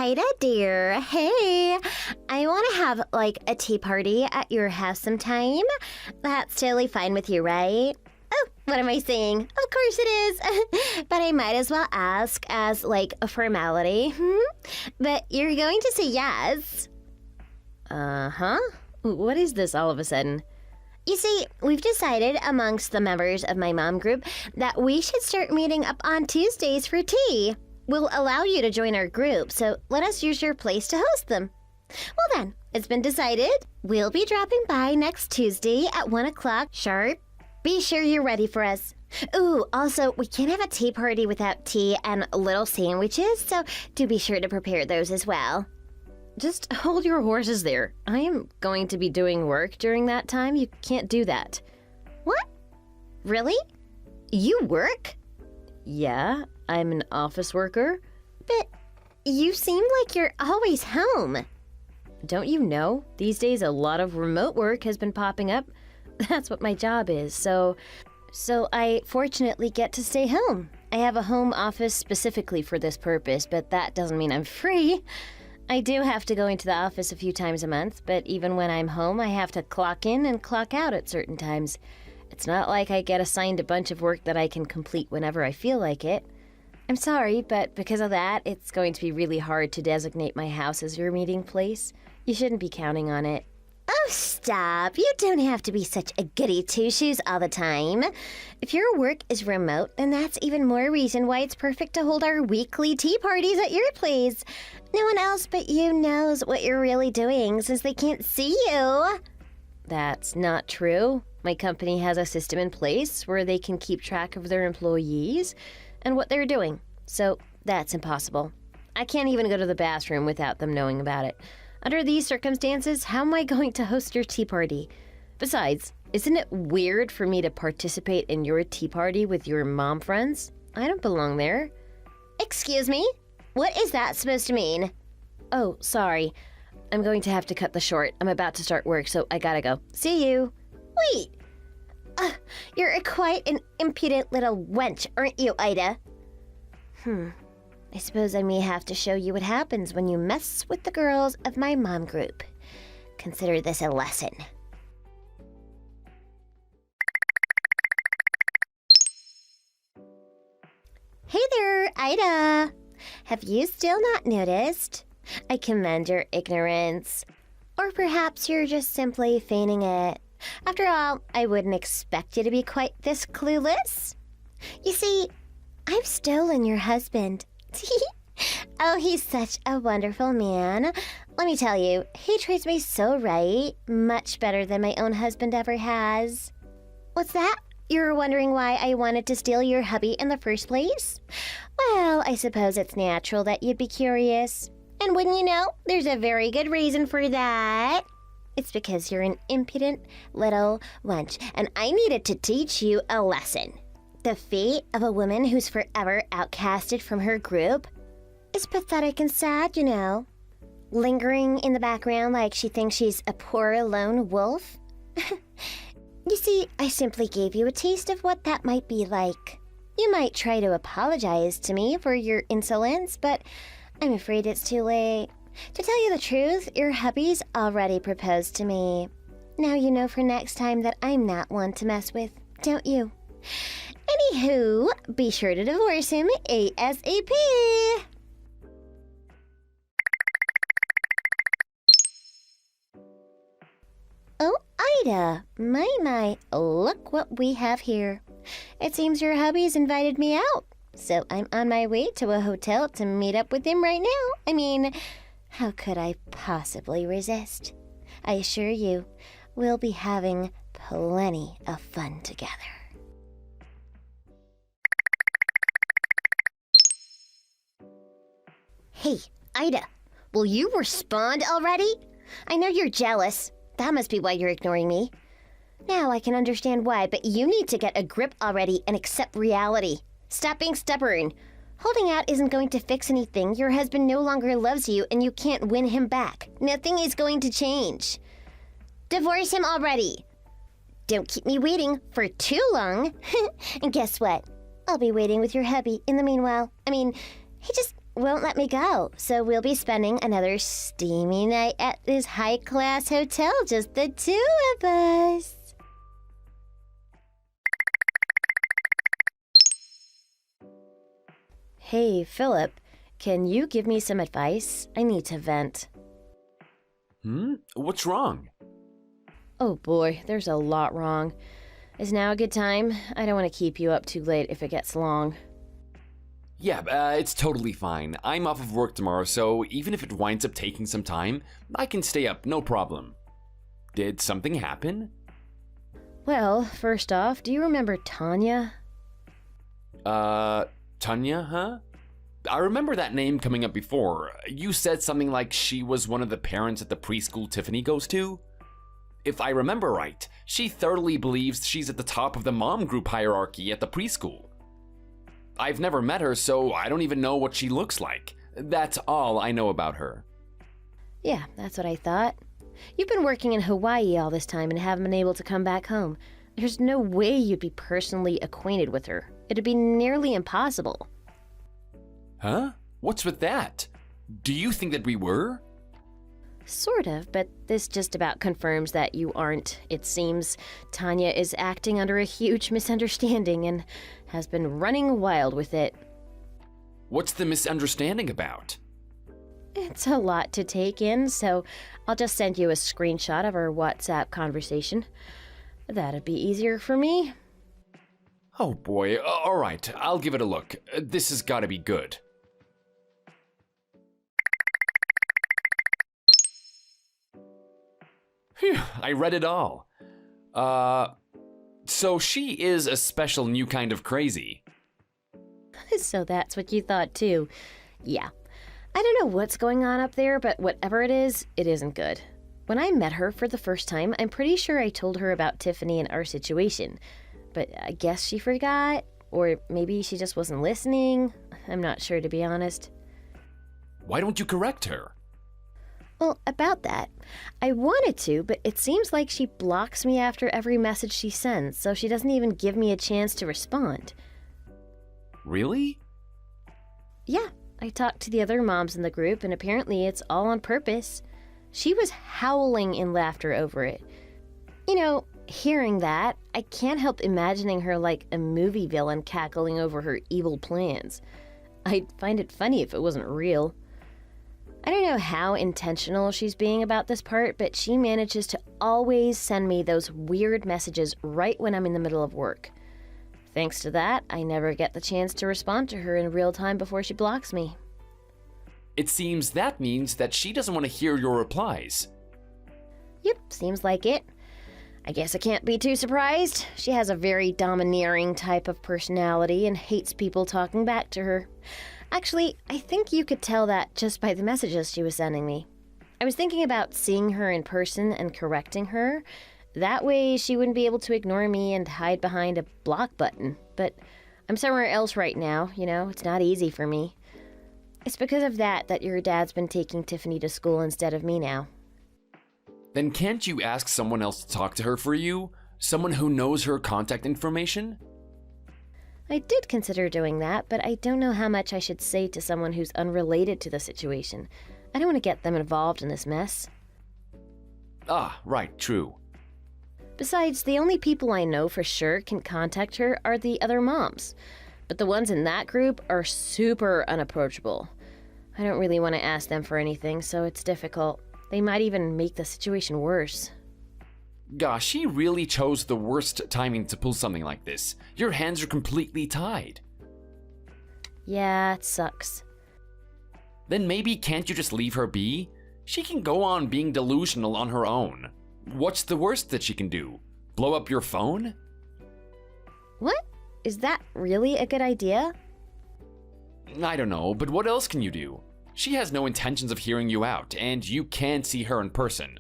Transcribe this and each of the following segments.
Ida, dear. Hey, I want to have, a tea party at your house sometime. That's totally fine with you, right? Oh, what am I saying? Of course it is. But I might as well ask as, a formality. But you're going to say yes. Uh-huh. What is this all of a sudden? You see, we've decided amongst the members of my mom group that we should start meeting up on Tuesdays for tea. We'll allow you to join our group, so let us use your place to host them. Well then, it's been decided. We'll be dropping by next Tuesday at 1 o'clock sharp. Be sure you're ready for us. Ooh, also, we can't have a tea party without tea and little sandwiches, so do be sure to prepare those as well. Just hold your horses there. I am going to be doing work during that time. You can't do that. What? Really? You work? Yeah, I'm an office worker. But you seem like you're always home. Don't you know? These days a lot of remote work has been popping up. That's what my job is, so I fortunately get to stay home. I have a home office specifically for this purpose, but that doesn't mean I'm free. I do have to go into the office a few times a month, but even when I'm home, I have to clock in and clock out at certain times. It's not like I get assigned a bunch of work that I can complete whenever I feel like it. I'm sorry, but because of that, it's going to be really hard to designate my house as your meeting place. You shouldn't be counting on it. Oh, stop. You don't have to be such a goody two-shoes all the time. If your work is remote, then that's even more reason why it's perfect to hold our weekly tea parties at your place. No one else but you knows what you're really doing since they can't see you. That's not true. My company has a system in place where they can keep track of their employees and what they're doing. So that's impossible. I can't even go to the bathroom without them knowing about it. Under these circumstances, how am I going to host your tea party? Besides, isn't it weird for me to participate in your tea party with your mom friends? I don't belong there. Excuse me? What is that supposed to mean? Oh, sorry. I'm going to have to cut this short. I'm about to start work, so I gotta go. See you. Wait. You're quite an impudent little wench, aren't you, Ida? I suppose I may have to show you what happens when you mess with the girls of my mom group. Consider this a lesson. Hey there, Ida. Have you still not noticed? I commend your ignorance. Or perhaps you're just simply feigning it. After all, I wouldn't expect you to be quite this clueless. You see, I've stolen your husband. Oh, he's such a wonderful man. Let me tell you, he treats me so right, much better than my own husband ever has. What's that? You're wondering why I wanted to steal your hubby in the first place? Well, I suppose it's natural that you'd be curious. And wouldn't you know, there's a very good reason for that. It's because you're an impudent little wench, and I needed to teach you a lesson. The fate of a woman who's forever outcasted from her group is pathetic and sad, you know. Lingering in the background like she thinks she's a poor lone wolf. You see, I simply gave you a taste of what that might be like. You might try to apologize to me for your insolence, but I'm afraid it's too late. To tell you the truth, your hubby's already proposed to me. Now you know for next time that I'm not one to mess with, don't you? Anywho, be sure to divorce him ASAP. Oh, Ida, my, look what we have here. It seems your hubby's invited me out, so I'm on my way to a hotel to meet up with him right now. I mean, how could I possibly resist? I assure you, we'll be having plenty of fun together. Hey, Ida, will you respond already? I know you're jealous. That must be why you're ignoring me. Now I can understand why, but you need to get a grip already and accept reality. Stop being stubborn. Holding out isn't going to fix anything. Your husband no longer loves you and you can't win him back. Nothing is going to change. Divorce him already. Don't keep me waiting for too long. And guess what? I'll be waiting with your hubby in the meanwhile. I mean, he just won't let me go, so we'll be spending another steamy night at this high-class hotel, just the two of us. Hey, Philip, can you give me some advice? I need to vent. What's wrong? Oh boy, there's a lot wrong. Is now a good time? I don't want to keep you up too late if it gets long. Yeah, it's totally fine. I'm off of work tomorrow, so even if it winds up taking some time, I can stay up, no problem. Did something happen? Well, first off, do you remember Tanya? Tanya, huh? I remember that name coming up before. You said something like she was one of the parents at the preschool Tiffany goes to? If I remember right, she thoroughly believes she's at the top of the mom group hierarchy at the preschool. I've never met her, so I don't even know what she looks like. That's all I know about her. Yeah, that's what I thought. You've been working in Hawaii all this time and haven't been able to come back home. There's no way you'd be personally acquainted with her. It'd be nearly impossible. Huh? What's with that? Do you think that we were? Sort of, but this just about confirms that you aren't. It seems Tanya is acting under a huge misunderstanding and has been running wild with it. What's the misunderstanding about? It's a lot to take in, so I'll just send you a screenshot of our WhatsApp conversation. That'd be easier for me. Oh boy, alright, I'll give it a look. This has gotta be good. Phew, I read it all. So she is a special new kind of crazy. So that's what you thought too. Yeah. I don't know what's going on up there, but whatever it isn't good. When I met her for the first time, I'm pretty sure I told her about Tiffany and our situation. But I guess she forgot, or maybe she just wasn't listening. I'm not sure, to be honest. Why don't you correct her? Well, about that, I wanted to, but it seems like she blocks me after every message she sends, so she doesn't even give me a chance to respond. Really? Yeah, I talked to the other moms in the group, and apparently it's all on purpose. She was howling in laughter over it. You know, hearing that, I can't help imagining her like a movie villain cackling over her evil plans. I'd find it funny if it wasn't real. I don't know how intentional she's being about this part, but she manages to always send me those weird messages right when I'm in the middle of work. Thanks to that, I never get the chance to respond to her in real time before she blocks me. It seems that means that she doesn't want to hear your replies. Yep, seems like it. I guess I can't be too surprised. She has a very domineering type of personality and hates people talking back to her. Actually, I think you could tell that just by the messages she was sending me. I was thinking about seeing her in person and correcting her. That way she wouldn't be able to ignore me and hide behind a block button. But I'm somewhere else right now, it's not easy for me. It's because of that your dad's been taking Tiffany to school instead of me now. Then can't you ask someone else to talk to her for you? Someone who knows her contact information? I did consider doing that, but I don't know how much I should say to someone who's unrelated to the situation. I don't want to get them involved in this mess. Ah, right, true. Besides, the only people I know for sure can contact her are the other moms. But the ones in that group are super unapproachable. I don't really want to ask them for anything, so it's difficult. They might even make the situation worse. Gosh, she really chose the worst timing to pull something like this. Your hands are completely tied. Yeah, it sucks. Then maybe can't you just leave her be? She can go on being delusional on her own. What's the worst that she can do? Blow up your phone? What? Is that really a good idea? I don't know, but what else can you do? She has no intentions of hearing you out, and you can see her in person.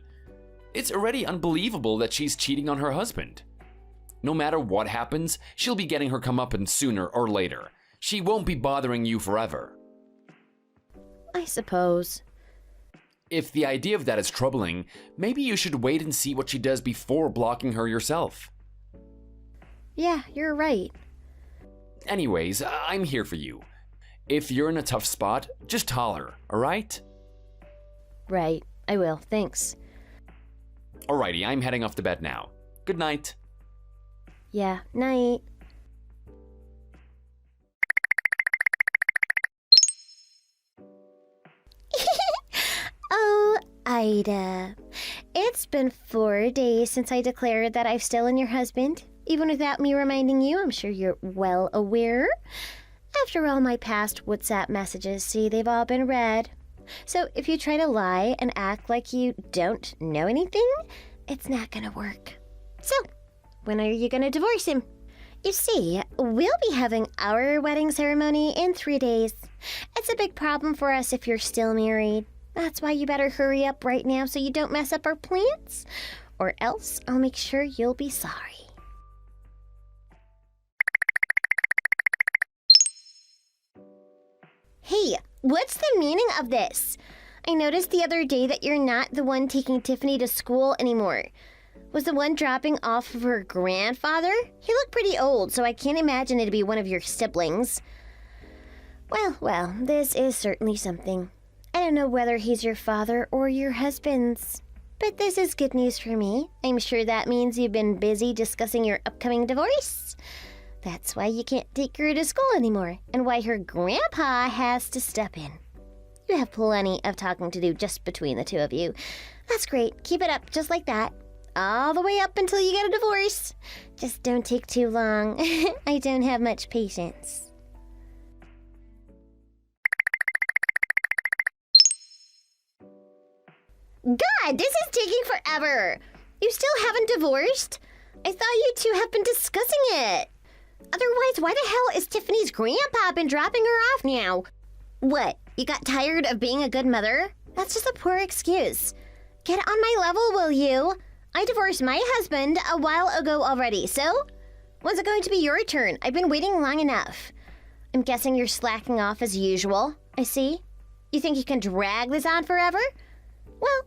It's already unbelievable that she's cheating on her husband. No matter what happens, she'll be getting her comeuppance sooner or later. She won't be bothering you forever. I suppose. If the idea of that is troubling, maybe you should wait and see what she does before blocking her yourself. Yeah, you're right. Anyways, I'm here for you. If you're in a tough spot, just holler, alright? Right, I will, thanks. Alrighty, I'm heading off to bed now. Good night. Yeah, night. Oh, Ida. It's been 4 days since I declared that I've stolen your husband. Even without me reminding you, I'm sure you're well aware. After all, my past WhatsApp messages, see, they've all been read. So if you try to lie and act like you don't know anything, it's not gonna work. So, when are you gonna divorce him? You see, we'll be having our wedding ceremony in 3 days. It's a big problem for us if you're still married. That's why you better hurry up right now so you don't mess up our plans. Or else I'll make sure you'll be sorry. Hey, what's the meaning of this? I noticed the other day that you're not the one taking Tiffany to school anymore. Was the one dropping off of her grandfather? He looked pretty old, so I can't imagine it'd be one of your siblings. Well, this is certainly something. I don't know whether he's your father or your husband's. But this is good news for me. I'm sure that means you've been busy discussing your upcoming divorce. That's why you can't take her to school anymore, and why her grandpa has to step in. You have plenty of talking to do just between the two of you. That's great. Keep it up just like that. All the way up until you get a divorce. Just don't take too long. I don't have much patience. God, this is taking forever. You still haven't divorced? I thought you two have been discussing it. Otherwise, why the hell is Tiffany's grandpa been dropping her off now? What, you got tired of being a good mother? That's just a poor excuse. Get on my level, will you? I divorced my husband a while ago already, so? When's it going to be your turn? I've been waiting long enough. I'm guessing you're slacking off as usual. I see. You think you can drag this on forever? Well,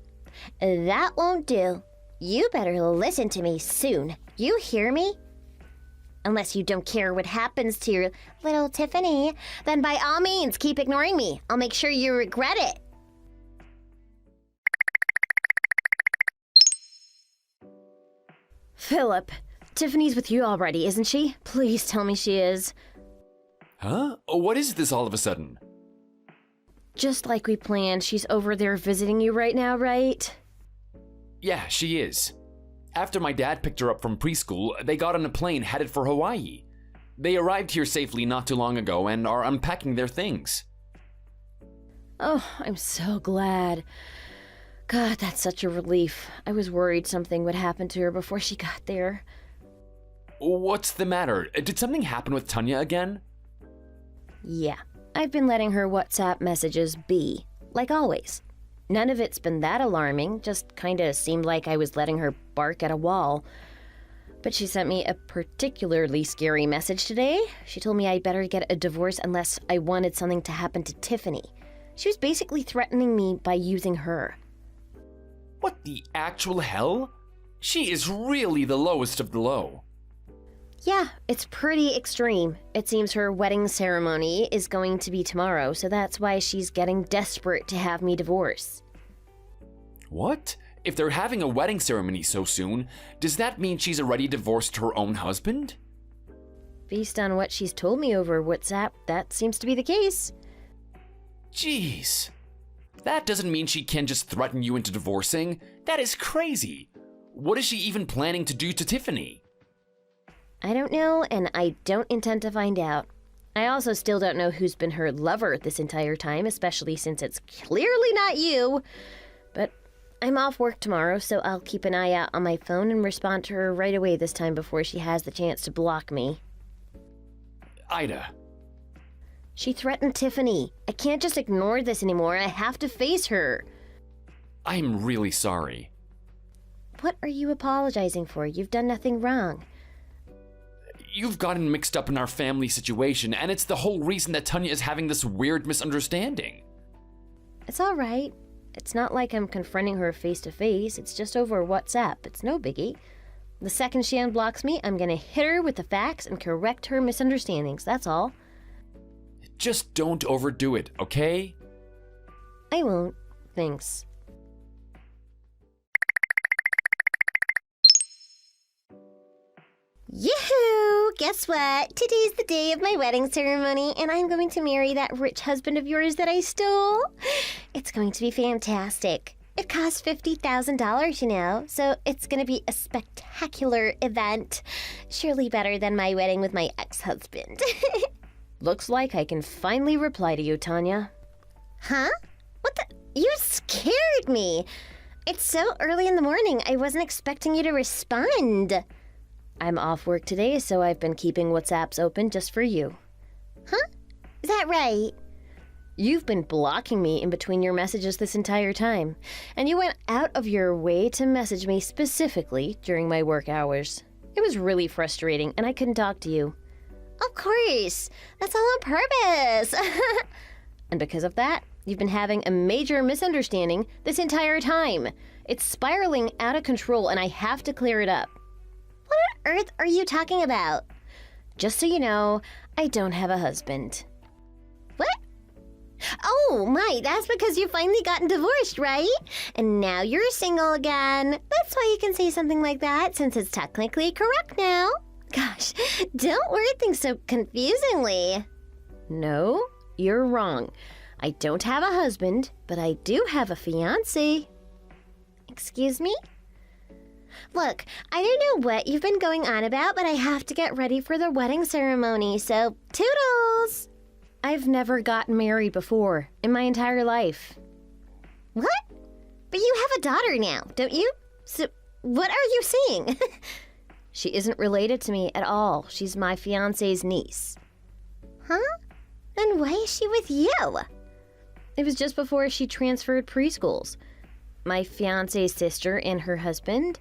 that won't do. You better listen to me soon. You hear me? Unless you don't care what happens to your little Tiffany, then by all means, keep ignoring me. I'll make sure you regret it. Philip, Tiffany's with you already, isn't she? Please tell me she is. Huh? What is this all of a sudden? Just like we planned, she's over there visiting you right now, right? Yeah, she is. After my dad picked her up from preschool, they got on a plane headed for Hawaii. They arrived here safely not too long ago and are unpacking their things. Oh, I'm so glad. God, that's such a relief. I was worried something would happen to her before she got there. What's the matter? Did something happen with Tanya again? Yeah, I've been letting her WhatsApp messages be, like always. None of it's been that alarming, just kinda seemed like I was letting her bark at a wall. But she sent me a particularly scary message today. She told me I'd better get a divorce unless I wanted something to happen to Tiffany. She was basically threatening me by using her. What the actual hell? She is really the lowest of the low. Yeah, it's pretty extreme. It seems her wedding ceremony is going to be tomorrow, so that's why she's getting desperate to have me divorce. What? If they're having a wedding ceremony so soon, does that mean she's already divorced her own husband? Based on what she's told me over WhatsApp, that seems to be the case. Jeez. That doesn't mean she can just threaten you into divorcing. That is crazy. What is she even planning to do to Tiffany? I don't know, and I don't intend to find out. I also still don't know who's been her lover this entire time, especially since it's clearly not you. But I'm off work tomorrow, so I'll keep an eye out on my phone and respond to her right away this time before she has the chance to block me. Ida. She threatened Tiffany. I can't just ignore this anymore. I have to face her. I'm really sorry. What are you apologizing for? You've done nothing wrong. You've gotten mixed up in our family situation, and it's the whole reason that Tanya is having this weird misunderstanding. It's all right. It's not like I'm confronting her face to face. It's just over WhatsApp. It's no biggie. The second she unblocks me, I'm gonna hit her with the facts and correct her misunderstandings. That's all. Just don't overdo it, okay? I won't. Thanks. Yoo-hoo! Guess what? Today's the day of my wedding ceremony, and I'm going to marry that rich husband of yours that I stole. It's going to be fantastic. It cost $50,000, you know, so it's going to be a spectacular event. Surely better than my wedding with my ex-husband. Looks like I can finally reply to you, Tanya. Huh? What the? You scared me. It's so early in the morning. I wasn't expecting you to respond. I'm off work today, so I've been keeping WhatsApps open just for you. Huh? Is that right? You've been blocking me in between your messages this entire time, and you went out of your way to message me specifically during my work hours. It was really frustrating, and I couldn't talk to you. Of course. That's all on purpose. And because of that, you've been having a major misunderstanding this entire time. It's spiraling out of control, and I have to clear it up. What on earth are you talking about? Just so you know, I don't have a husband. What? Oh my, that's because you finally gotten divorced, right? And now you're single again. That's why you can say something like that, since it's technically correct now. Gosh, don't word things so confusingly. No, you're wrong. I don't have a husband, but I do have a fiancé. Excuse me? Look, I don't know what you've been going on about, but I have to get ready for the wedding ceremony, so toodles! I've never gotten married before in my entire life. What? But you have a daughter now, don't you? So, what are you saying? She isn't related to me at all. She's my fiancé's niece. Huh? Then why is she with you? It was just before she transferred preschools. My fiancé's sister and her husband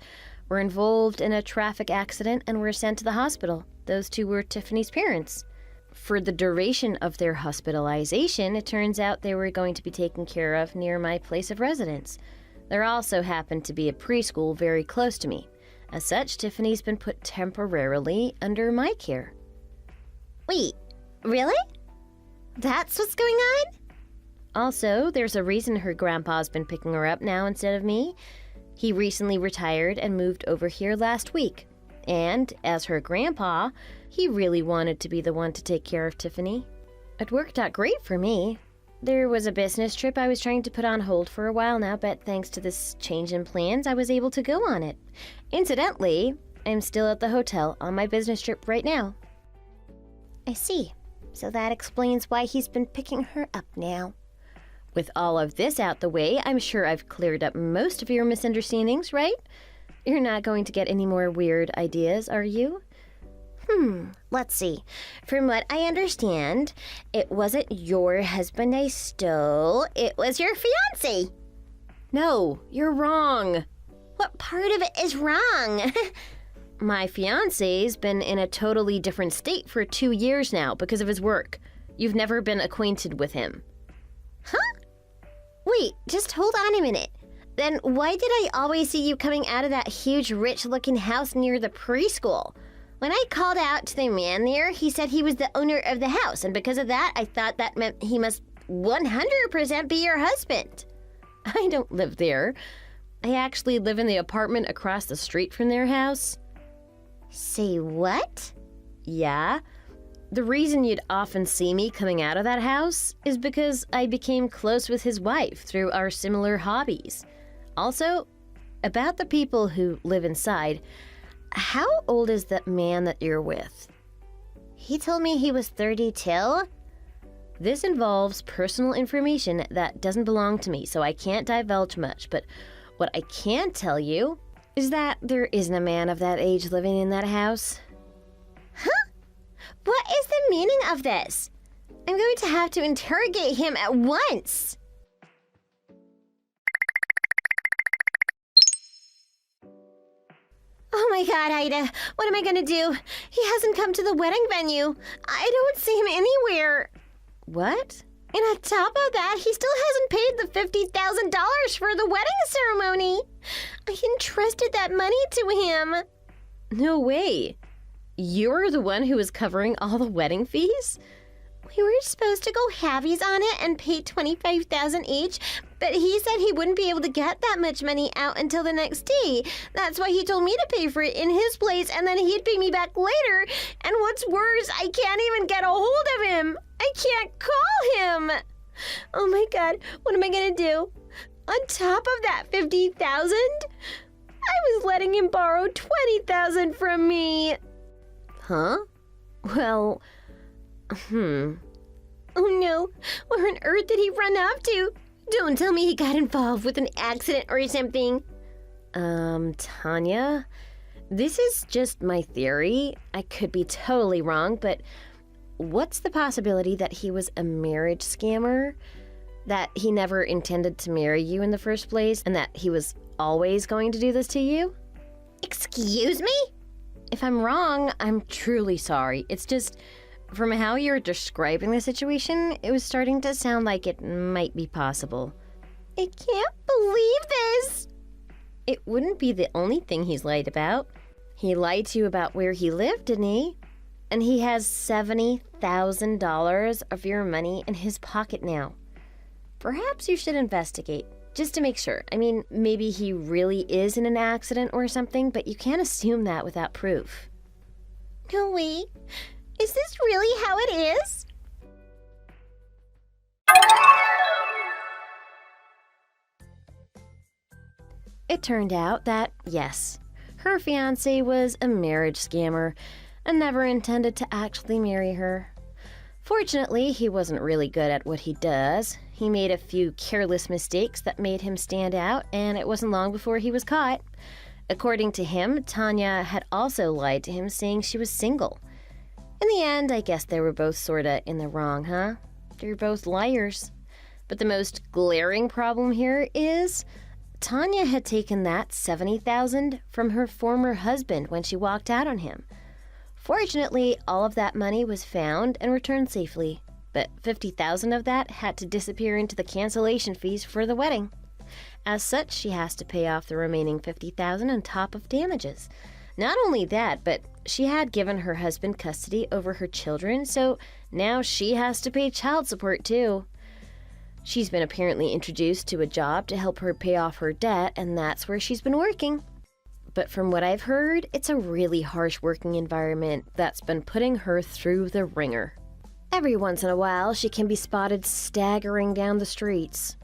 were involved in a traffic accident and were sent to the hospital. Those two were Tiffany's parents. For the duration of their hospitalization, it turns out they were going to be taken care of near my place of residence. There also happened to be a preschool very close to me. As such, Tiffany's been put temporarily under my care. Wait, really? That's what's going on? Also, there's a reason her grandpa's been picking her up now instead of me. He recently retired and moved over here last week. And, as her grandpa, he really wanted to be the one to take care of Tiffany. It worked out great for me. There was a business trip I was trying to put on hold for a while now, but thanks to this change in plans, I was able to go on it. Incidentally, I'm still at the hotel on my business trip right now. I see. So that explains why he's been picking her up now. With all of this out the way, I'm sure I've cleared up most of your misunderstandings, right? You're not going to get any more weird ideas, are you? Let's see. From what I understand, it wasn't your husband I stole, it was your fiancé. No, you're wrong. What part of it is wrong? My fiancé's been in a totally different state for 2 years now because of his work. You've never been acquainted with him. Huh? Wait, just hold on a minute. Then why did I always see you coming out of that huge rich-looking house near the preschool? When I called out to the man there, he said he was the owner of the house, and because of that, I thought that meant he must 100% be your husband. I don't live there. I actually live in the apartment across the street from their house. Say what? Yeah. The reason you'd often see me coming out of that house is because I became close with his wife through our similar hobbies. Also, about the people who live inside, how old is that man that you're with? He told me he was 32. This involves personal information that doesn't belong to me, so I can't divulge much, but what I can tell you is that there isn't a man of that age living in that house. Huh? What is the meaning of this? I'm going to have to interrogate him at once. Oh my god, Ida, what am I gonna do? He hasn't come to the wedding venue. I don't see him anywhere. What? And on top of that, he still hasn't paid the $50,000 for the wedding ceremony. I entrusted that money to him. No way. You're the one who is covering all the wedding fees? We were supposed to go halvies on it and pay $25,000 each, but he said he wouldn't be able to get that much money out until the next day. That's why he told me to pay for it in his place, and then he'd pay me back later. And what's worse, I can't even get a hold of him. I can't call him. Oh my God, what am I gonna do? On top of that $50,000, I was letting him borrow $20,000 from me. Huh? Well, Oh no, where on earth did he run off to? Don't tell me he got involved with an accident or something. Tanya, this is just my theory. I could be totally wrong, but what's the possibility that he was a marriage scammer? That he never intended to marry you in the first place, and that he was always going to do this to you? Excuse me? If I'm wrong, I'm truly sorry. It's just, from how you're describing the situation, it was starting to sound like it might be possible. I can't believe this. It wouldn't be the only thing he's lied about. He lied to you about where he lived, didn't he? And he has $70,000 of your money in his pocket now. Perhaps you should investigate, just to make sure. I mean, maybe he really is in an accident or something, but you can't assume that without proof. No way. Is this really how it is? It turned out that, yes, her fiancé was a marriage scammer and never intended to actually marry her. Fortunately, he wasn't really good at what he does. He made a few careless mistakes that made him stand out, and it wasn't long before he was caught. According to him, Tanya had also lied to him, saying she was single. In the end, I guess they were both sorta in the wrong, huh? They're both liars. But the most glaring problem here is Tanya had taken that $70,000 from her former husband when she walked out on him. Fortunately, all of that money was found and returned safely, but $50,000 of that had to disappear into the cancellation fees for the wedding. As such, she has to pay off the remaining $50,000 on top of damages. Not only that, but she had given her husband custody over her children, so now she has to pay child support too. She's been apparently introduced to a job to help her pay off her debt, and that's where she's been working. But from what I've heard, it's a really harsh working environment that's been putting her through the ringer. Every once in a while, she can be spotted staggering down the streets.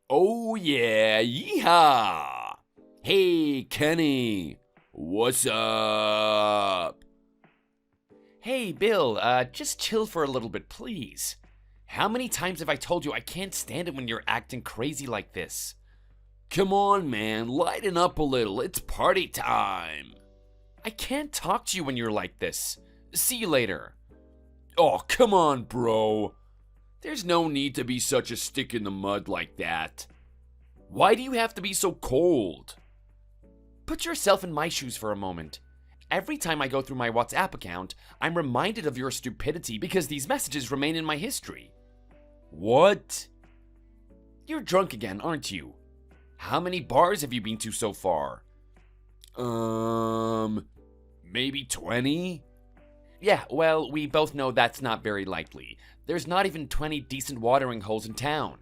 Oh yeah, yeehaw! Hey, Kenny, what's up? Hey, Bill, just chill for a little bit, please. How many times have I told you I can't stand it when you're acting crazy like this? Come on, man, lighten up a little. It's party time. I can't talk to you when you're like this. See you later. Oh, come on, bro. There's no need to be such a stick in the mud like that. Why do you have to be so cold? Put yourself in my shoes for a moment. Every time I go through my WhatsApp account, I'm reminded of your stupidity because these messages remain in my history. What? You're drunk again, aren't you? How many bars have you been to so far? Maybe 20? Yeah, well, we both know that's not very likely. There's not even 20 decent watering holes in town.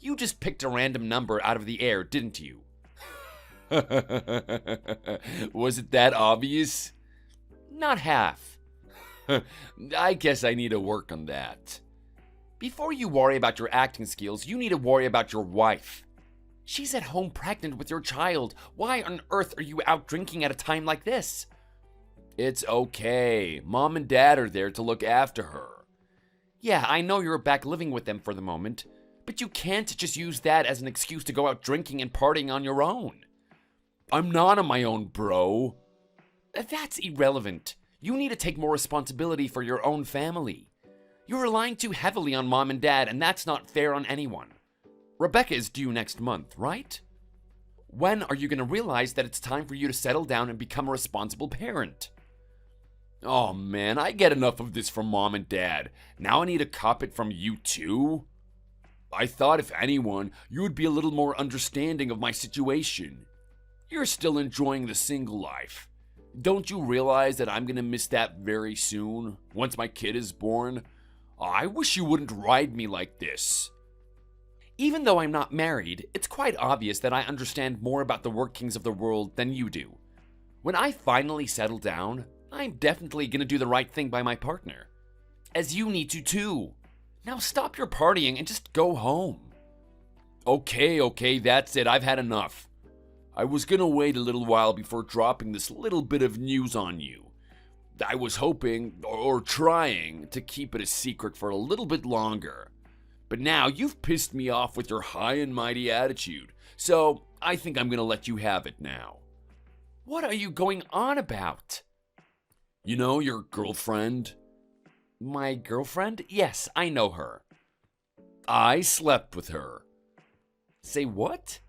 You just picked a random number out of the air, didn't you? Was it that obvious? Not half. I guess I need to work on that. Before you worry about your acting skills, you need to worry about your wife. She's at home pregnant with your child. Why on earth are you out drinking at a time like this? It's okay. Mom and Dad are there to look after her. Yeah, I know you're back living with them for the moment, but you can't just use that as an excuse to go out drinking and partying on your own. I'm not on my own, bro. That's irrelevant. You need to take more responsibility for your own family. You're relying too heavily on Mom and Dad, and that's not fair on anyone. Rebecca is due next month, right? When are you going to realize that it's time for you to settle down and become a responsible parent? Oh man, I get enough of this from Mom and Dad. Now I need to cop it from you too? I thought if anyone, you would be a little more understanding of my situation. You're still enjoying the single life. Don't you realize that I'm gonna miss that very soon, once my kid is born? I wish you wouldn't ride me like this. Even though I'm not married, it's quite obvious that I understand more about the workings of the world than you do. When I finally settle down, I'm definitely gonna do the right thing by my partner. As you need to too. Now stop your partying and just go home. Okay, that's it. I've had enough. I was gonna wait a little while before dropping this little bit of news on you. I was hoping, or trying, to keep it a secret for a little bit longer. But now you've pissed me off with your high and mighty attitude, so I think I'm gonna let you have it now. What are you going on about? You know your girlfriend? My girlfriend? Yes, I know her. I slept with her. Say what?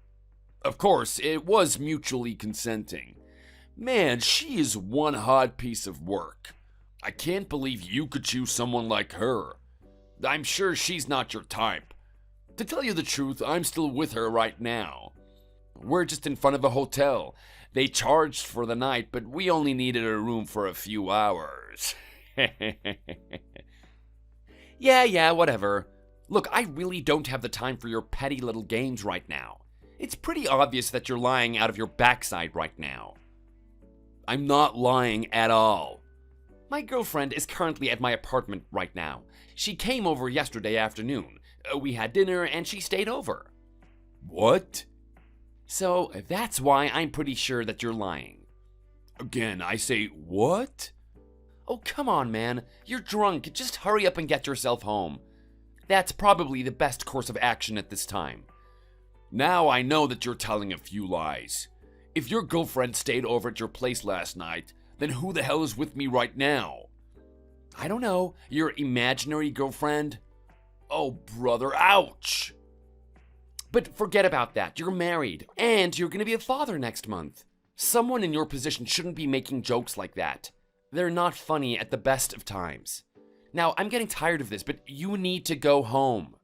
Of course, it was mutually consenting. Man, she is one hot piece of work. I can't believe you could choose someone like her. I'm sure she's not your type. To tell you the truth, I'm still with her right now. We're just in front of a hotel. They charged for the night, but we only needed a room for a few hours. Yeah, whatever. Look, I really don't have the time for your petty little games right now. It's pretty obvious that you're lying out of your backside right now. I'm not lying at all. My girlfriend is currently at my apartment right now. She came over yesterday afternoon. We had dinner and she stayed over. What? So that's why I'm pretty sure that you're lying. Again, I say what? Oh, come on, man. You're drunk. Just hurry up and get yourself home. That's probably the best course of action at this time. Now I know that you're telling a few lies. If your girlfriend stayed over at your place last night, then who the hell is with me right now? I don't know. Your imaginary girlfriend? Oh, brother, ouch! But forget about that. You're married, and you're gonna be a father next month. Someone in your position shouldn't be making jokes like that. They're not funny at the best of times. Now, I'm getting tired of this, but you need to go home.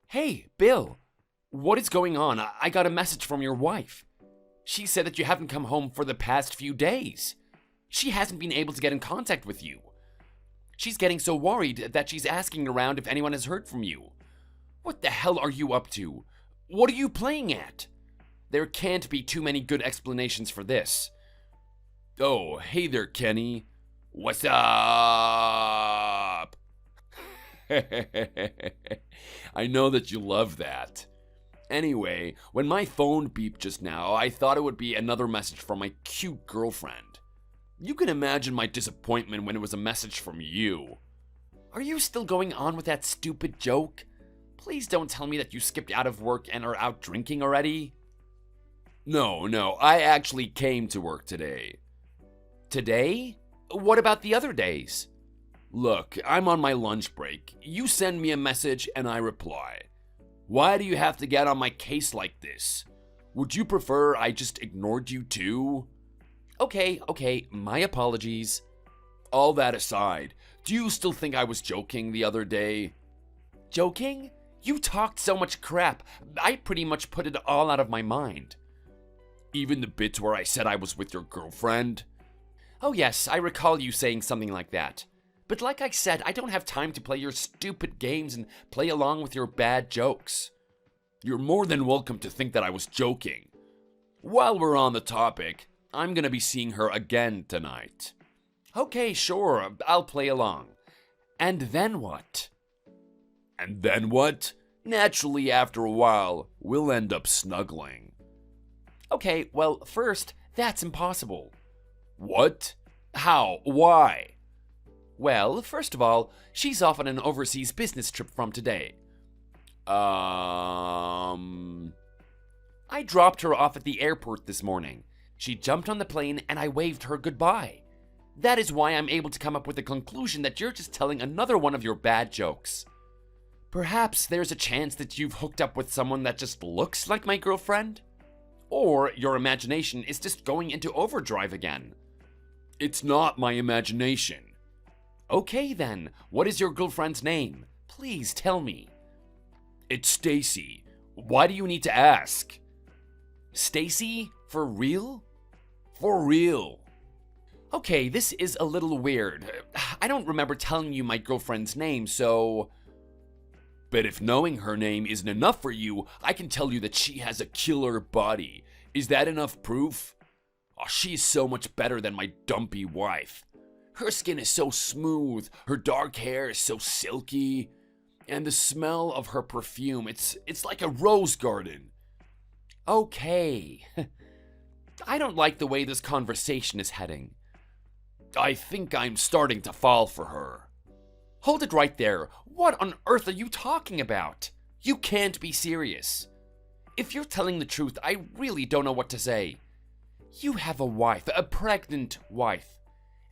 Hey, Bill. What is going on? I got a message from your wife. She said that you haven't come home for the past few days. She hasn't been able to get in contact with you. She's getting so worried that she's asking around if anyone has heard from you. What the hell are you up to? What are you playing at? There can't be too many good explanations for this. Oh, hey there, Kenny. What's up? I know that you love that. Anyway, when my phone beeped just now, I thought it would be another message from my cute girlfriend. You can imagine my disappointment when it was a message from you. Are you still going on with that stupid joke? Please don't tell me that you skipped out of work and are out drinking already. No, I actually came to work today. Today? What about the other days? Look, I'm on my lunch break. You send me a message and I reply. Why do you have to get on my case like this? Would you prefer I just ignored you too? Okay, my apologies. All that aside, do you still think I was joking the other day? Joking? You talked so much crap, I pretty much put it all out of my mind. Even the bits where I said I was with your girlfriend? Oh yes, I recall you saying something like that. But like I said, I don't have time to play your stupid games and play along with your bad jokes. You're more than welcome to think that I was joking. While we're on the topic, I'm gonna be seeing her again tonight. Okay, sure, I'll play along. And then what? And then what? Naturally, after a while, we'll end up snuggling. Okay, well, first, that's impossible. What? How? Why? Well, first of all, she's off on an overseas business trip from today. I dropped her off at the airport this morning. She jumped on the plane and I waved her goodbye. That is why I'm able to come up with the conclusion that you're just telling another one of your bad jokes. Perhaps there's a chance that you've hooked up with someone that just looks like my girlfriend? Or your imagination is just going into overdrive again. It's not my imagination. Okay then, what is your girlfriend's name? Please tell me. It's Stacy. Why do you need to ask? Stacy? For real? For real. Okay, this is a little weird. I don't remember telling you my girlfriend's name, so... But if knowing her name isn't enough for you, I can tell you that she has a killer body. Is that enough proof? Oh, she's so much better than my dumpy wife. Her skin is so smooth, her dark hair is so silky, and the smell of her perfume, it's like a rose garden. Okay. I don't like the way this conversation is heading. I think I'm starting to fall for her. Hold it right there. What on earth are you talking about? You can't be serious. If you're telling the truth, I really don't know what to say. You have a wife, a pregnant wife,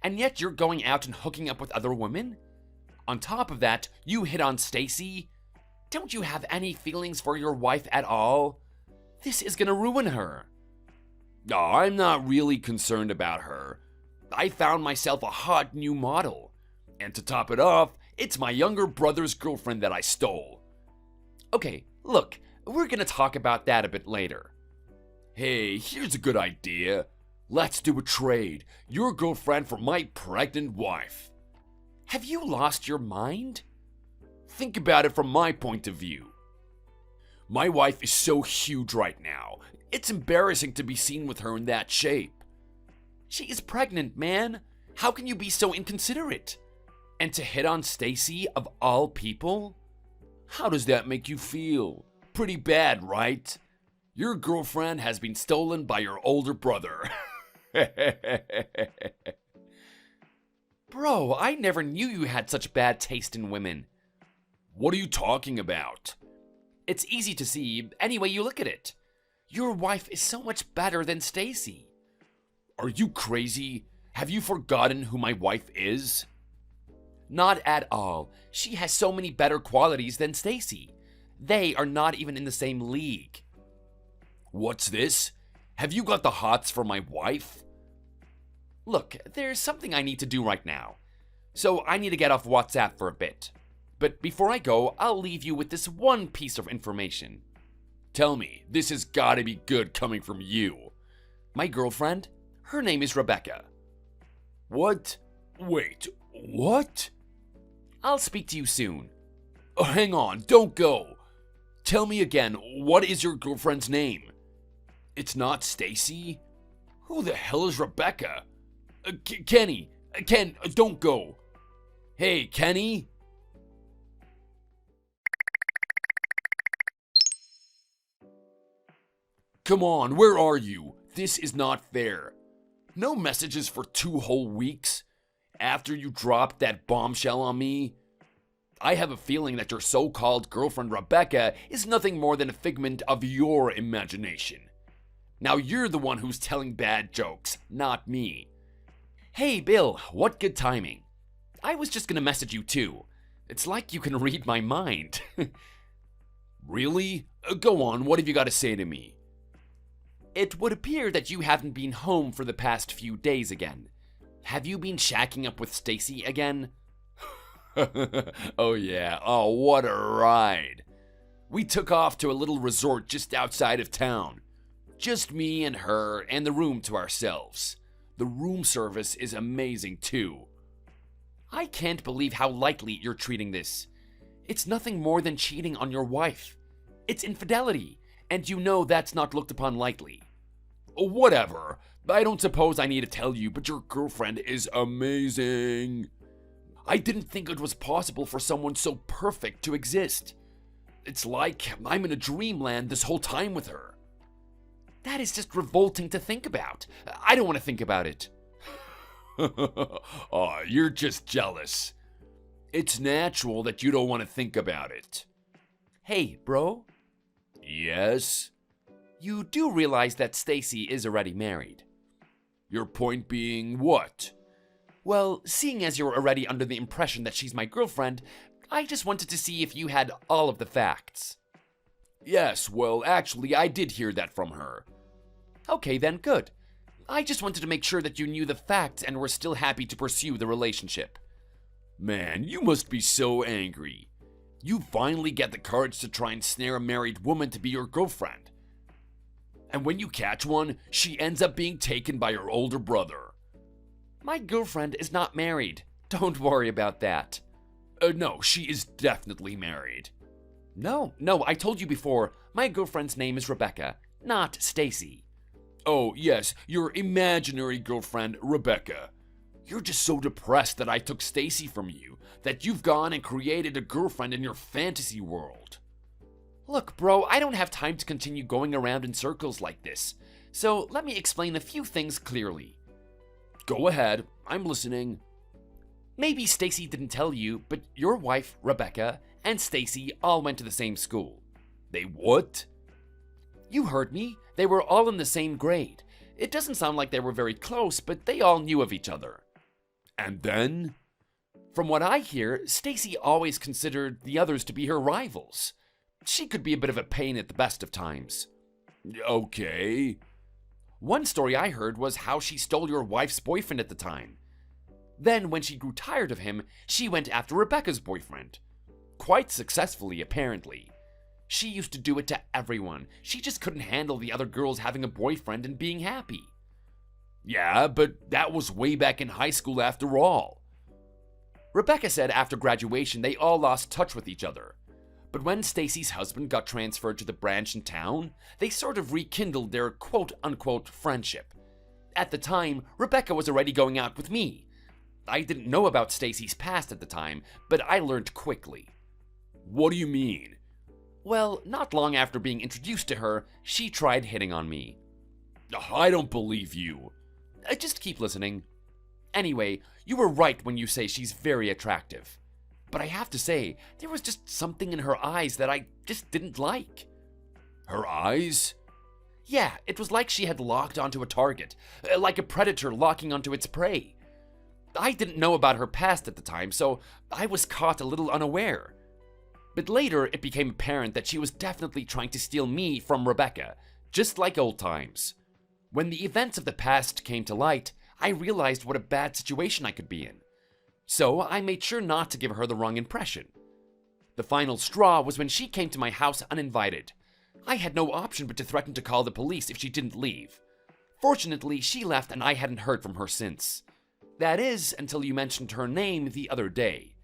and yet you're going out and hooking up with other women? On top of that, you hit on Stacy? Don't you have any feelings for your wife at all? This is gonna ruin her. No, I'm not really concerned about her. I found myself a hot new model. And to top it off, it's my younger brother's girlfriend that I stole. Okay, look, we're gonna talk about that a bit later. Hey, here's a good idea. Let's do a trade. Your girlfriend for my pregnant wife. Have you lost your mind? Think about it from my point of view. My wife is so huge right now. It's embarrassing to be seen with her in that shape. She is pregnant, man. How can you be so inconsiderate? And to hit on Stacy of all people? How does that make you feel? Pretty bad, right? Your girlfriend has been stolen by your older brother. Bro, I never knew you had such bad taste in women. What are you talking about? It's easy to see any way you look at it. Your wife is so much better than Stacy. Are you crazy? Have you forgotten who my wife is? Not at all. She has so many better qualities than Stacy. They are not even in the same league. What's this? Have you got the hots for my wife? Look, there's something I need to do right now. So I need to get off WhatsApp for a bit. But before I go, I'll leave you with this one piece of information. Tell me, this has gotta be good coming from you. My girlfriend, her name is Rebecca. What? Wait, what? I'll speak to you soon. Oh, hang on, don't go. Tell me again, what is your girlfriend's name? It's not Stacy? Who the hell is Rebecca? Kenny, Ken, don't go. Hey, Kenny? Come on, where are you? This is not fair. No messages for 2 whole weeks? After you dropped that bombshell on me? I have a feeling that your so-called girlfriend Rebecca is nothing more than a figment of your imagination. Now you're the one who's telling bad jokes, not me. Hey Bill, what good timing. I was just gonna message you too. It's like you can read my mind. Really? Go on, what have you got to say to me? It would appear that you haven't been home for the past few days again. Have you been shacking up with Stacy again? Oh yeah, oh what a ride. We took off to a little resort just outside of town. Just me and her and the room to ourselves. The room service is amazing too. I can't believe how lightly you're treating this. It's nothing more than cheating on your wife. It's infidelity, and you know that's not looked upon lightly. Whatever. I don't suppose I need to tell you, but your girlfriend is amazing. I didn't think it was possible for someone so perfect to exist. It's like I'm in a dreamland this whole time with her. That is just revolting to think about. I don't want to think about it. Oh, you're just jealous. It's natural that you don't want to think about it. Hey, bro. Yes? You do realize that Stacy is already married. Your point being what? Well, seeing as you're already under the impression that she's my girlfriend, I just wanted to see if you had all of the facts. Yes, well, actually, I did hear that from her. Okay, then, good. I just wanted to make sure that you knew the facts and were still happy to pursue the relationship. Man, you must be so angry. You finally get the courage to try and snare a married woman to be your girlfriend. And when you catch one, she ends up being taken by her older brother. My girlfriend is not married. Don't worry about that. No, she is definitely married. No, I told you before, my girlfriend's name is Rebecca, not Stacy. Oh, yes, your imaginary girlfriend, Rebecca. You're just so depressed that I took Stacy from you, that you've gone and created a girlfriend in your fantasy world. Look, bro, I don't have time to continue going around in circles like this, so let me explain a few things clearly. Go ahead, I'm listening. Maybe Stacy didn't tell you, but your wife, Rebecca, and Stacy all went to the same school. They what? You heard me. They were all in the same grade. It doesn't sound like they were very close, but they all knew of each other. And then? From what I hear, Stacy always considered the others to be her rivals. She could be a bit of a pain at the best of times. Okay. One story I heard was how she stole your wife's boyfriend at the time. Then, when she grew tired of him, she went after Rebecca's boyfriend. Quite successfully, apparently. She used to do it to everyone. She just couldn't handle the other girls having a boyfriend and being happy. Yeah, but that was way back in high school after all. Rebecca said after graduation they all lost touch with each other. But when Stacy's husband got transferred to the branch in town, they sort of rekindled their quote-unquote friendship. At the time, Rebecca was already going out with me. I didn't know about Stacy's past at the time, but I learned quickly. What do you mean? Well, not long after being introduced to her, she tried hitting on me. I don't believe you. Just keep listening. Anyway, you were right when you say she's very attractive. But I have to say, there was just something in her eyes that I just didn't like. Her eyes? Yeah, it was like she had locked onto a target, like a predator locking onto its prey. I didn't know about her past at the time, so I was caught a little unaware. But later, it became apparent that she was definitely trying to steal me from Rebecca, just like old times. When the events of the past came to light, I realized what a bad situation I could be in. So I made sure not to give her the wrong impression. The final straw was when she came to my house uninvited. I had no option but to threaten to call the police if she didn't leave. Fortunately, she left and I hadn't heard from her since. That is, until you mentioned her name the other day.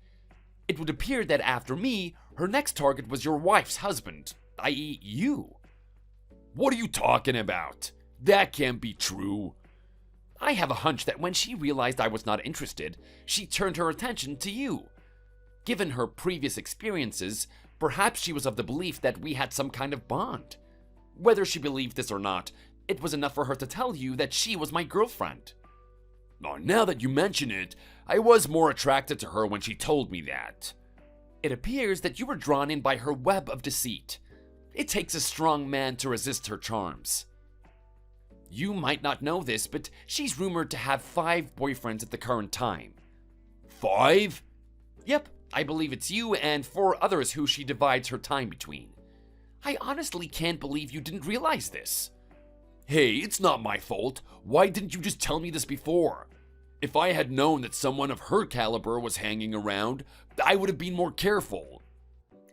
It would appear that after me, her next target was your wife's husband, i.e. you. What are you talking about? That can't be true. I have a hunch that when she realized I was not interested, she turned her attention to you. Given her previous experiences, perhaps she was of the belief that we had some kind of bond. Whether she believed this or not, it was enough for her to tell you that she was my girlfriend. Now that you mention it, I was more attracted to her when she told me that. It appears that you were drawn in by her web of deceit. It takes a strong man to resist her charms. You might not know this, but she's rumored to have 5 boyfriends at the current time. 5? Yep, I believe it's you and 4 others who she divides her time between. I honestly can't believe you didn't realize this. Hey, it's not my fault. Why didn't you just tell me this before? If I had known that someone of her caliber was hanging around, I would have been more careful.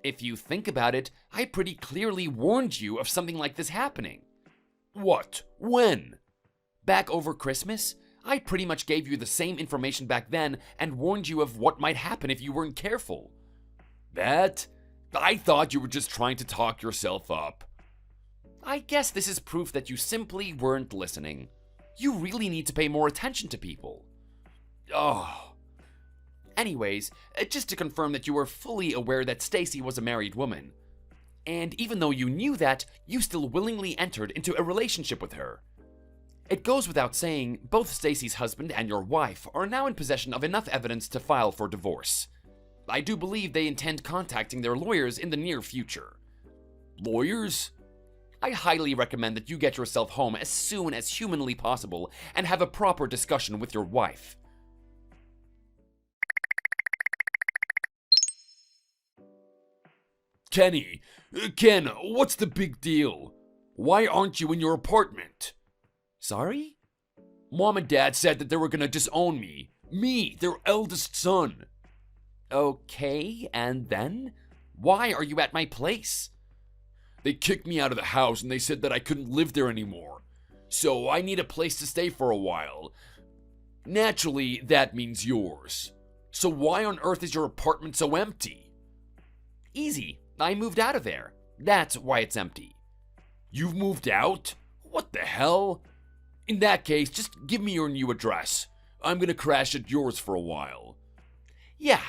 If you think about it, I pretty clearly warned you of something like this happening. What? When? Back over Christmas, I pretty much gave you the same information back then and warned you of what might happen if you weren't careful. That? I thought you were just trying to talk yourself up. I guess this is proof that you simply weren't listening. You really need to pay more attention to people. Oh. Anyways, just to confirm that you were fully aware that Stacy was a married woman. And even though you knew that, you still willingly entered into a relationship with her. It goes without saying, both Stacy's husband and your wife are now in possession of enough evidence to file for divorce. I do believe they intend contacting their lawyers in the near future. Lawyers? I highly recommend that you get yourself home as soon as humanly possible and have a proper discussion with your wife. Ken, what's the big deal? Why aren't you in your apartment? Sorry? Mom and Dad said that they were gonna disown me. Me, their eldest son. Okay, and then? Why are you at my place? They kicked me out of the house and they said that I couldn't live there anymore. So I need a place to stay for a while. Naturally, that means yours. So why on earth is your apartment so empty? Easy. I moved out of there. That's why it's empty. You've moved out? What the hell? In that case, just give me your new address. I'm gonna crash at yours for a while. Yeah,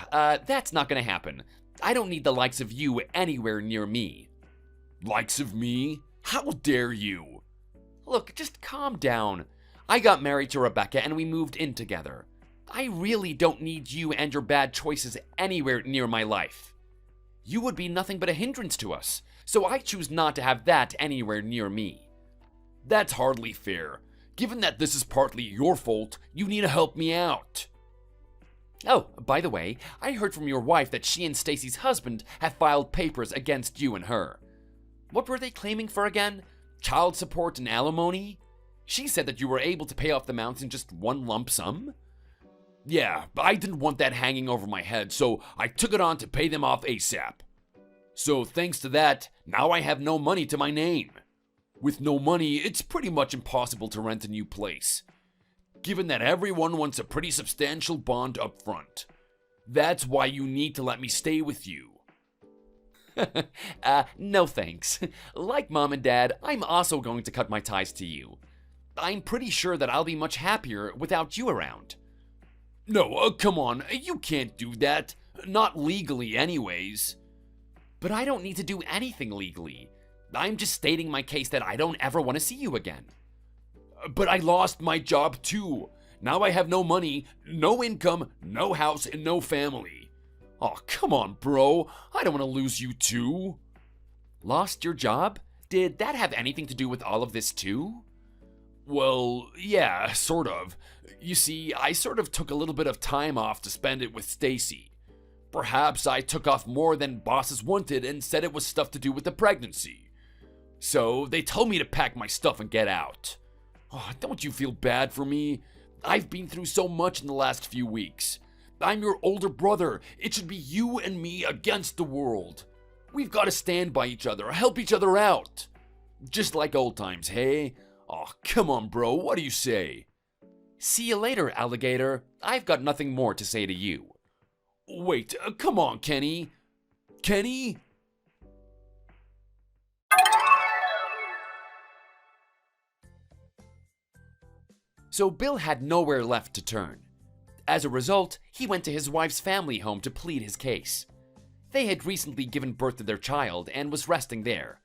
that's not gonna happen. I don't need the likes of you anywhere near me. Likes of me? How dare you? Look, just calm down. I got married to Rebecca and we moved in together. I really don't need you and your bad choices anywhere near my life. You would be nothing but a hindrance to us, so I choose not to have that anywhere near me. That's hardly fair. Given that this is partly your fault, you need to help me out. Oh, by the way, I heard from your wife that she and Stacy's husband have filed papers against you and her. What were they claiming for again? Child support and alimony? She said that you were able to pay off the amounts in just one lump sum? Yeah, but I didn't want that hanging over my head, so I took it on to pay them off ASAP. So thanks to that, now I have no money to my name. With no money, it's pretty much impossible to rent a new place, given that everyone wants a pretty substantial bond up front. That's why you need to let me stay with you. No thanks. Like Mom and Dad, I'm also going to cut my ties to you. I'm pretty sure that I'll be much happier without you around. No, come on, you can't do that. Not legally anyways. But I don't need to do anything legally. I'm just stating my case that I don't ever want to see you again. But I lost my job too. Now I have no money, no income, no house, and no family. Oh, come on, bro. I don't want to lose you too. Lost your job? Did that have anything to do with all of this too? Well, yeah, sort of. You see, I sort of took a little bit of time off to spend it with Stacy. Perhaps I took off more than bosses wanted and said it was stuff to do with the pregnancy. So they told me to pack my stuff and get out. Oh, don't you feel bad for me? I've been through so much in the last few weeks. I'm your older brother. It should be you and me against the world. We've got to stand by each other, help each other out. Just like old times, hey? Oh, come on, bro. What do you say? See you later, alligator. I've got nothing more to say to you. Wait, come on, Kenny. Kenny? So Bill had nowhere left to turn. As a result, he went to his wife's family home to plead his case. They had recently given birth to their child and was resting there.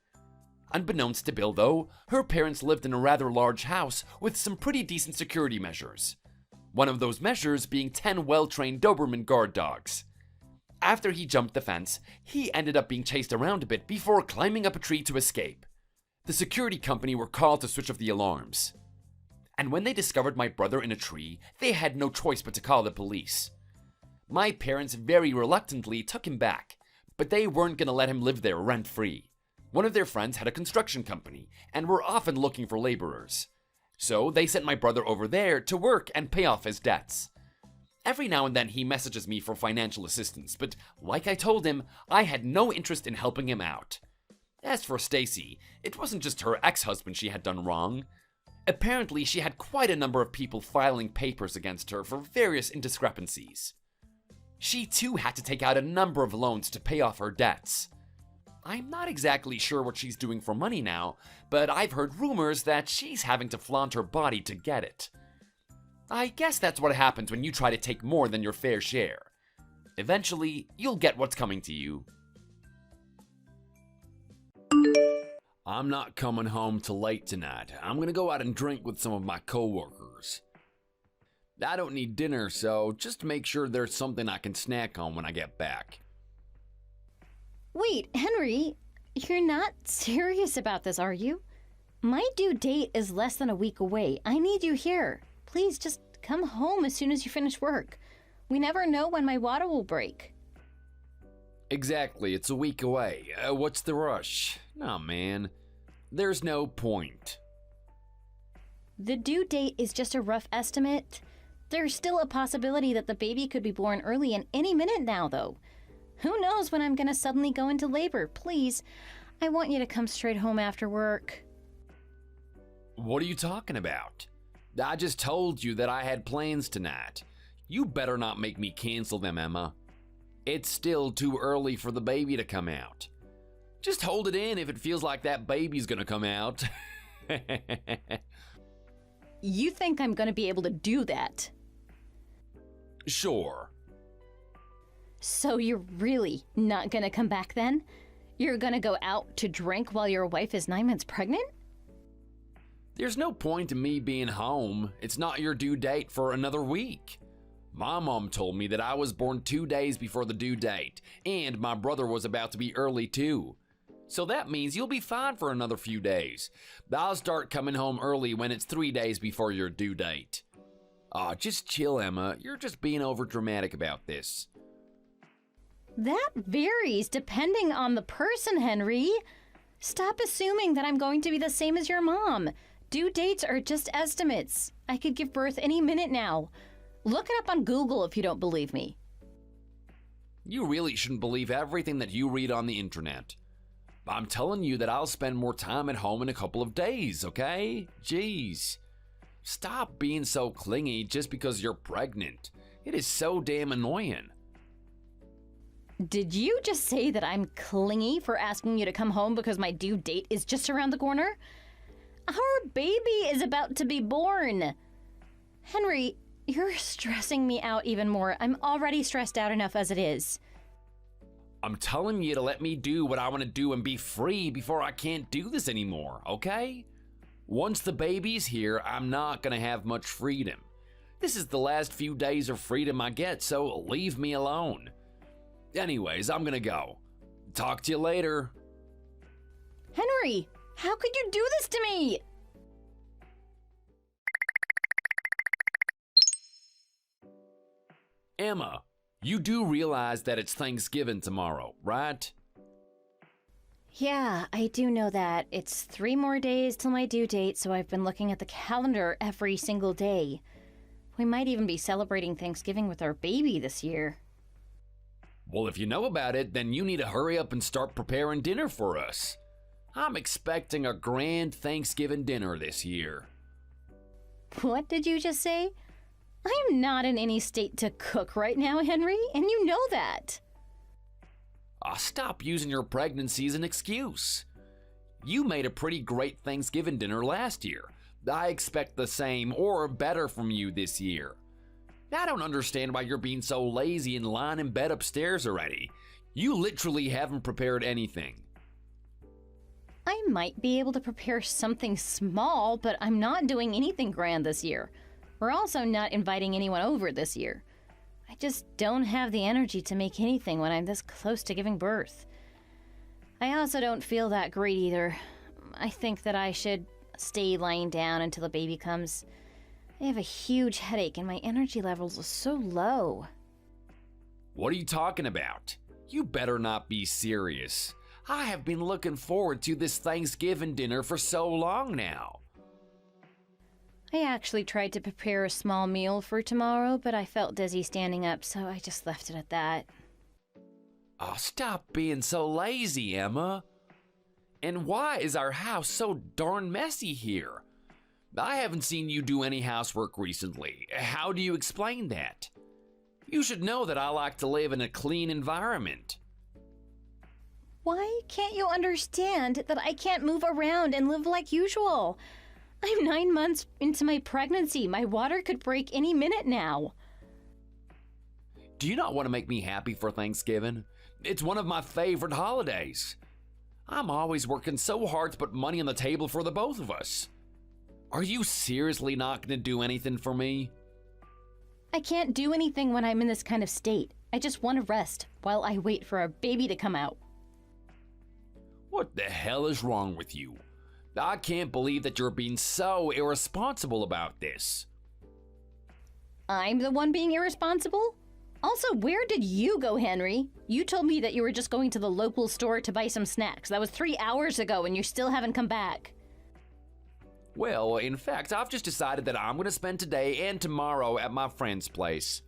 Unbeknownst to Bill, though, her parents lived in a rather large house with some pretty decent security measures. One of those measures being 10 well-trained Doberman guard dogs. After he jumped the fence, he ended up being chased around a bit before climbing up a tree to escape. The security company were called to switch off the alarms. And when they discovered my brother in a tree, they had no choice but to call the police. My parents very reluctantly took him back, but they weren't going to let him live there rent-free. One of their friends had a construction company and were often looking for laborers. So they sent my brother over there to work and pay off his debts. Every now and then he messages me for financial assistance, but like I told him, I had no interest in helping him out. As for Stacy, it wasn't just her ex-husband she had done wrong. Apparently, she had quite a number of people filing papers against her for various indiscrepancies. She too had to take out a number of loans to pay off her debts. I'm not exactly sure what she's doing for money now, but I've heard rumors that she's having to flaunt her body to get it. I guess that's what happens when you try to take more than your fair share. Eventually, you'll get what's coming to you. I'm not coming home till late tonight. I'm gonna go out and drink with some of my coworkers. I don't need dinner, so just make sure there's something I can snack on when I get back. Wait, Henry, you're not serious about this, are you? My due date is less than a week away. I need you here. Please just come home as soon as you finish work. We never know when my water will break. Exactly, it's a week away. What's the rush? Nah, man. There's no point. The due date is just a rough estimate. There's still a possibility that the baby could be born early in any minute now, though. Who knows when I'm gonna suddenly go into labor? Please, I want you to come straight home after work. What are you talking about? I just told you that I had plans tonight. You better not make me cancel them, Emma. It's still too early for the baby to come out. Just hold it in if it feels like that baby's gonna come out. You think I'm gonna be able to do that? Sure. So you're really not gonna come back then? You're gonna go out to drink while your wife is 9 months pregnant? There's no point in me being home. It's not your due date for another week. My mom told me that I was born 2 days before the due date, and my brother was about to be early too. So that means you'll be fine for another few days. I'll start coming home early when it's 3 days before your due date. Aw, just chill, Emma. You're just being overdramatic about this. That varies depending on the person, Henry. Stop assuming that I'm going to be the same as your mom. Due dates are just estimates. I could give birth any minute now. Look it up on Google if you don't believe me. You really shouldn't believe everything that you read on the internet. I'm telling you that I'll spend more time at home in a couple of days, okay? Jeez. Stop being so clingy just because you're pregnant. It is so damn annoying. Did you just say that I'm clingy for asking you to come home because my due date is just around the corner? Our baby is about to be born. Henry, you're stressing me out even more. I'm already stressed out enough as it is. I'm telling you to let me do what I want to do and be free before I can't do this anymore, okay? Once the baby's here, I'm not gonna have much freedom. This is the last few days of freedom I get, so leave me alone. Anyways, I'm gonna go. Talk to you later. Henry, how could you do this to me? Emma, you do realize that it's Thanksgiving tomorrow, right? Yeah, I do know that. It's 3 more days till my due date, so I've been looking at the calendar every single day. We might even be celebrating Thanksgiving with our baby this year. Well, if you know about it, then you need to hurry up and start preparing dinner for us. I'm expecting a grand Thanksgiving dinner this year. What did you just say? I'm not in any state to cook right now, Henry, and you know that. Stop using your pregnancy as an excuse. You made a pretty great Thanksgiving dinner last year. I expect the same or better from you this year. I don't understand why you're being so lazy and lying in bed upstairs already. You literally haven't prepared anything. I might be able to prepare something small, but I'm not doing anything grand this year. We're also not inviting anyone over this year. I just don't have the energy to make anything when I'm this close to giving birth. I also don't feel that great either. I think that I should stay lying down until the baby comes. I have a huge headache and my energy levels are so low. What are you talking about? You better not be serious. I have been looking forward to this Thanksgiving dinner for so long now. I actually tried to prepare a small meal for tomorrow, but I felt dizzy standing up, so I just left it at that. Stop being so lazy, Emma. And why is our house so darn messy here? I haven't seen you do any housework recently. How do you explain that? You should know that I like to live in a clean environment. Why can't you understand that I can't move around and live like usual? I'm 9 months into my pregnancy. My water could break any minute now. Do you not want to make me happy for Thanksgiving? It's one of my favorite holidays. I'm always working so hard to put money on the table for the both of us. Are you seriously not going to do anything for me? I can't do anything when I'm in this kind of state. I just want to rest while I wait for our baby to come out. What the hell is wrong with you? I can't believe that you're being so irresponsible about this. I'm the one being irresponsible? Also, where did you go, Henry? You told me that you were just going to the local store to buy some snacks. That was 3 hours ago and you still haven't come back. Well, in fact, I've just decided that I'm going to spend today and tomorrow at my friend's place.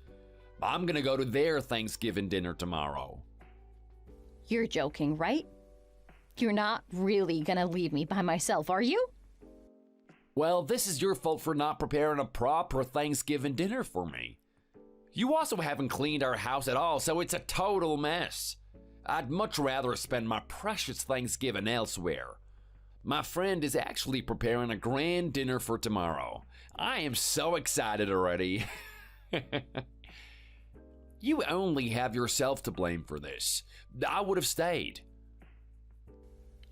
I'm going to go to their Thanksgiving dinner tomorrow. You're joking, right? You're not really gonna leave me by myself, are you? Well, this is your fault for not preparing a proper Thanksgiving dinner for me. You also haven't cleaned our house at all, so it's a total mess. I'd much rather spend my precious Thanksgiving elsewhere. My friend is actually preparing a grand dinner for tomorrow. I am so excited already. You only have yourself to blame for this. I would have stayed.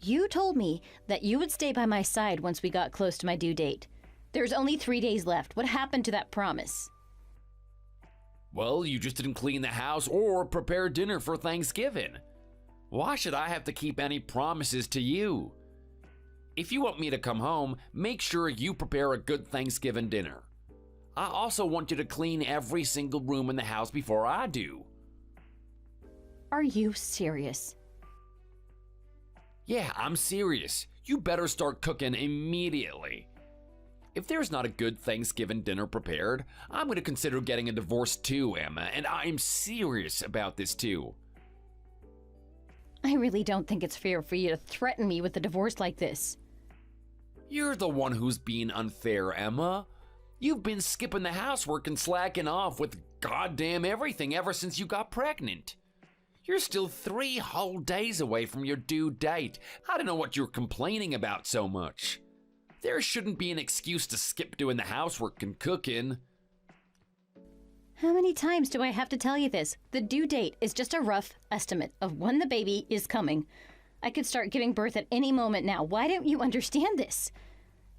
You told me that you would stay by my side once we got close to my due date. There's only 3 days left. What happened to that promise? Well, you just didn't clean the house or prepare dinner for Thanksgiving. Why should I have to keep any promises to you? If you want me to come home, make sure you prepare a good Thanksgiving dinner. I also want you to clean every single room in the house before I do. Are you serious? Yeah, I'm serious. You better start cooking immediately. If there's not a good Thanksgiving dinner prepared, I'm going to consider getting a divorce too, Emma, and I'm serious about this too. I really don't think it's fair for you to threaten me with a divorce like this. You're the one who's being unfair, Emma. You've been skipping the housework and slacking off with goddamn everything ever since you got pregnant. You're still 3 whole days away from your due date. I don't know what you're complaining about so much. There shouldn't be an excuse to skip doing the housework and cooking. How many times do I have to tell you this? The due date is just a rough estimate of when the baby is coming. I could start giving birth at any moment now. Why don't you understand this?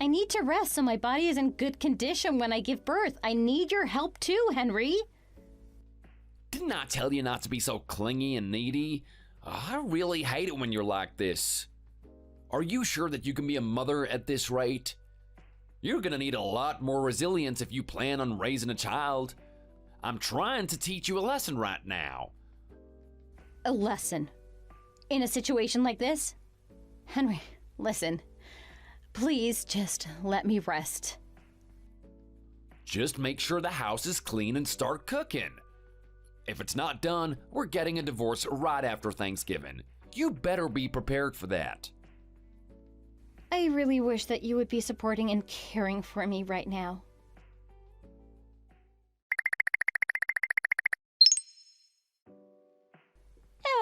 I need to rest so my body is in good condition when I give birth. I need your help too, Henry. Didn't I tell you not to be so clingy and needy? I really hate it when you're like this. Are you sure that you can be a mother at this rate? You're gonna need a lot more resilience if you plan on raising a child. I'm trying to teach you a lesson right now. A lesson? In a situation like this? Henry, listen. Please just let me rest. Just make sure the house is clean and start cooking. If it's not done, we're getting a divorce right after Thanksgiving. You better be prepared for that. I really wish that you would be supporting and caring for me right now.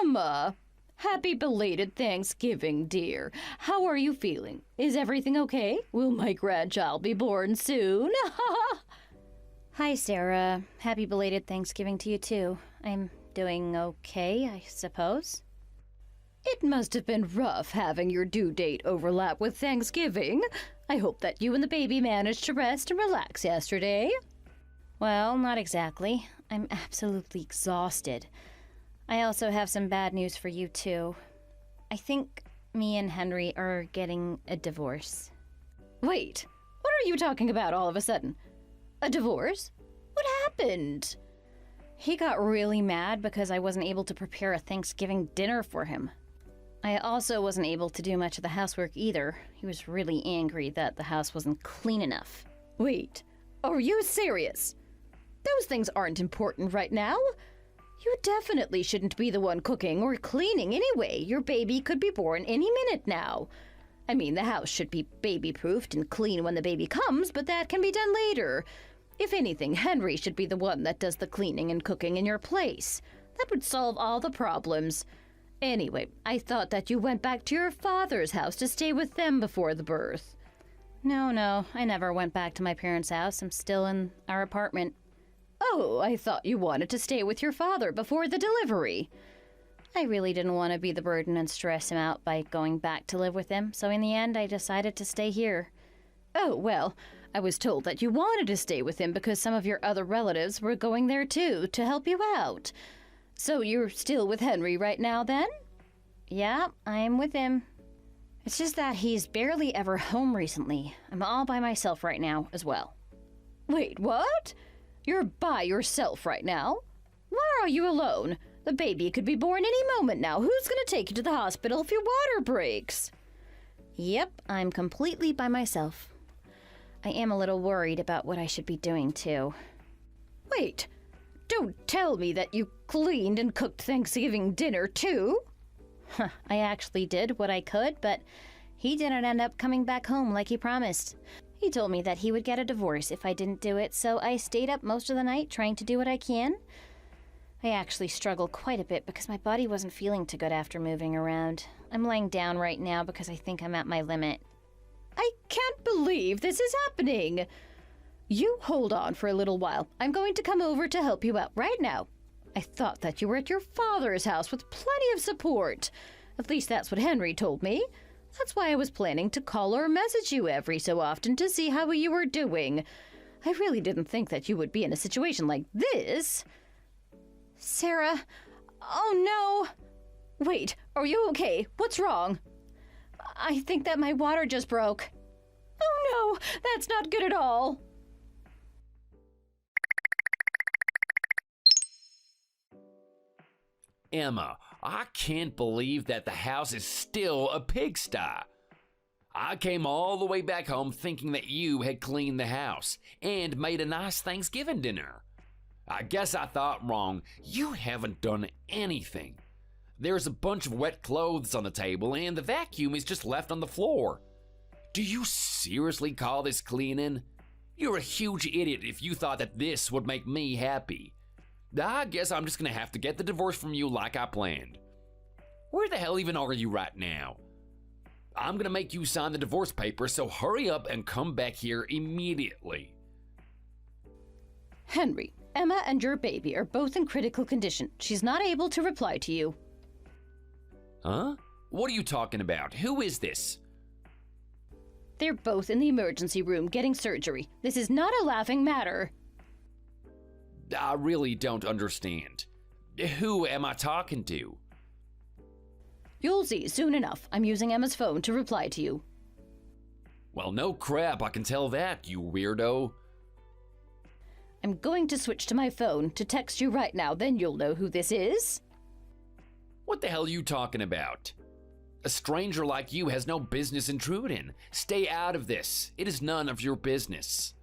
Emma, happy belated Thanksgiving, dear. How are you feeling? Is everything okay? Will my grandchild be born soon? Hi, Sarah. Happy belated Thanksgiving to you, too. I'm doing okay, I suppose. It must have been rough having your due date overlap with Thanksgiving. I hope that you and the baby managed to rest and relax yesterday. Well, not exactly. I'm absolutely exhausted. I also have some bad news for you, too. I think me and Henry are getting a divorce. Wait, what are you talking about all of a sudden? A divorce? What happened? He got really mad because I wasn't able to prepare a Thanksgiving dinner for him. I also wasn't able to do much of the housework either. He was really angry that the house wasn't clean enough. Wait, are you serious? Those things aren't important right now. You definitely shouldn't be the one cooking or cleaning anyway. Your baby could be born any minute now. I mean, the house should be baby-proofed and clean when the baby comes, but that can be done later. If anything, Henry should be the one that does the cleaning and cooking in your place. That would solve all the problems. Anyway, I thought that you went back to your father's house to stay with them before the birth. No, I never went back to my parents' house. I'm still in our apartment. Oh, I thought you wanted to stay with your father before the delivery. I really didn't want to be the burden and stress him out by going back to live with him, so in the end I decided to stay here. Oh, well, I was told that you wanted to stay with him because some of your other relatives were going there too, to help you out. So you're still with Henry right now, then? Yeah, I'm with him. It's just that he's barely ever home recently. I'm all by myself right now as well. Wait, what? You're by yourself right now? Why are you alone? The baby could be born any moment now. Who's gonna take you to the hospital if your water breaks? Yep, I'm completely by myself. I am a little worried about what I should be doing, too. Wait, don't tell me that you cleaned and cooked Thanksgiving dinner, too? I actually did what I could, but he didn't end up coming back home like he promised. He told me that he would get a divorce if I didn't do it, so I stayed up most of the night trying to do what I can. I actually struggled quite a bit because my body wasn't feeling too good after moving around. I'm laying down right now because I think I'm at my limit. I can't believe this is happening. You hold on for a little while. I'm going to come over to help you out right now. I thought that you were at your father's house with plenty of support. At least that's what Henry told me. That's why I was planning to call or message you every so often to see how you were doing. I really didn't think that you would be in a situation like this. Sarah, oh no. Wait, are you okay? What's wrong? I think that my water just broke. Oh no, that's not good at all. Emma, I can't believe that the house is still a pigsty. I came all the way back home thinking that you had cleaned the house and made a nice Thanksgiving dinner. I guess I thought wrong. You haven't done anything. There's a bunch of wet clothes on the table and the vacuum is just left on the floor. Do you seriously call this cleaning? You're a huge idiot if you thought that this would make me happy. I guess I'm just gonna have to get the divorce from you like I planned. Where the hell even are you right now? I'm gonna make you sign the divorce papers, so hurry up and come back here immediately. Henry, Emma and your baby are both in critical condition. She's not able to reply to you. Huh? What are you talking about? Who is this? They're both in the emergency room getting surgery. This is not a laughing matter. I really don't understand. Who am I talking to? You'll see soon enough. I'm using Emma's phone to reply to you. Well, no crap, I can tell that, you weirdo. I'm going to switch to my phone to text you right now, then you'll know who this is. What the hell are you talking about? A stranger like you has no business intruding. Stay out of this. It is none of your business.